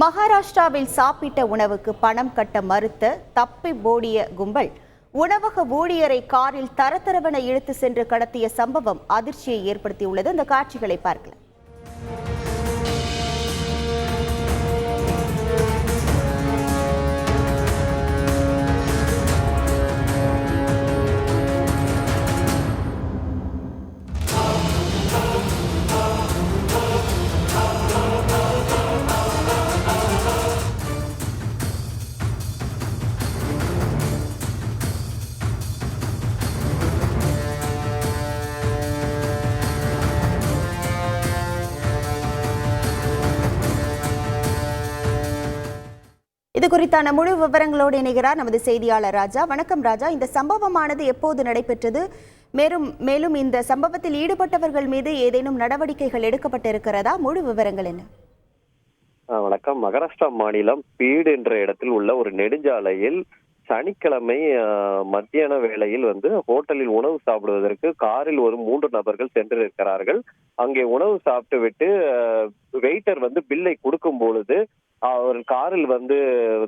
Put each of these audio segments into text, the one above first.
மகாராஷ்டிராவில் சாப்பிட்ட உணவுக்கு பணம் கட்ட மறுத்த தப்பி ஓடிய கும்பல் உணவக ஊழியரை காரில் தரதரவென இழுத்து சென்று கடத்திய சம்பவம் அதிர்ச்சியை ஏற்படுத்தியுள்ளது. அந்த காட்சிகளை பார்க்கலாம். இது குறித்தான முழு விவரங்களோடு இணைகிறார் நமது செய்தியாளர் ராஜா. வணக்கம் ராஜா. இந்த சம்பவமானது எப்போது நடைபெற்றது? மேலும் இந்த சம்பவத்தில் ஈடுபட்டவர்கள் மீது ஏதேனும் நடவடிக்கைகள் எடுக்கப்பட்டிருக்கிறதா? முழு விவரங்கள் என்ன? வணக்கம். மகாராஷ்டிரா மாநிலம் பீடு என்ற இடத்தில் உள்ள ஒரு நெடுஞ்சாலையில் சனிக்கிழமை மத்தியான வேளையில் ஹோட்டலில் உணவு சாப்பிடுவதற்கு காரில் ஒரு 3 நபர்கள் சென்றிருக்கிறார்கள். அங்கே உணவு சாப்பிட்டு விட்டு வெயிட்டர் பில்லை கொடுக்கும் பொழுது அவர் காரில்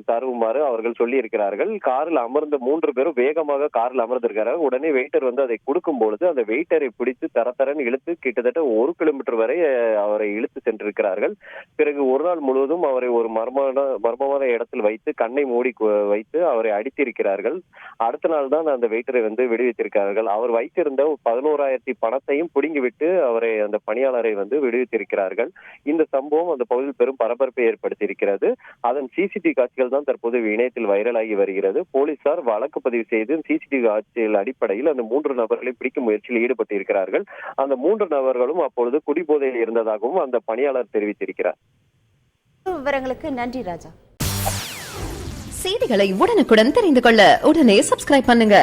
தருமாறு அவர்கள் சொல்லி இருக்கிறார்கள். காரில் அமர்ந்த 3 பேரும் வேகமாக காரில் அமர்ந்திருக்கிறார்கள். உடனே வெயிட்டர் அதை கொடுக்கும் பொழுது அந்த வெயிட்டரை பிடித்து தரத்தரன் இழுத்து கிட்டத்தட்ட 1 கிலோமீட்டர் வரை அவரை இழுத்து சென்றிருக்கிறார்கள். பிறகு ஒரு நாள் முழுவதும் அவரை ஒரு மர்மமான இடத்தில் வைத்து கண்ணை மூடி வைத்து அவரை அடித்திருக்கிறார்கள். அடுத்த நாள் தான் அந்த வெயிட்டரை விடுவித்திருக்கிறார்கள். அவர் வைத்திருந்த 11,000 பணத்தையும் பிடுங்கிவிட்டு அவரை அந்த பணியாளரை விடுவித்திருக்கிறார்கள். இந்த சம்பவம் அந்த பகுதியில் பெரும் பரபரப்பை ஏற்படுத்தி அதன் சிசிடிவி காட்சிகள் தான் தற்போது இணையத்தில் வைரலாகி வருகிறது. போலீசார் வழக்கு பதிவு செய்து சிசிடிவி காட்சிகள் அடிப்படையில் அந்த 3 நபர்களை பிடிக்கும் முயற்சியில் ஈடுபட்டு இருக்கிறார்கள். அந்த 3 நபர்களும் அப்பொழுது குடிபோதையில் இருந்ததாகவும் அந்த பணியாளர் தெரிவித்திருக்கிறார். விவரங்களுக்கு நன்றி ராஜா. செய்திகளை உடனுக்குடன் தெரிந்து கொள்ள உடனே சப்ஸ்கிரைப் பண்ணுங்க.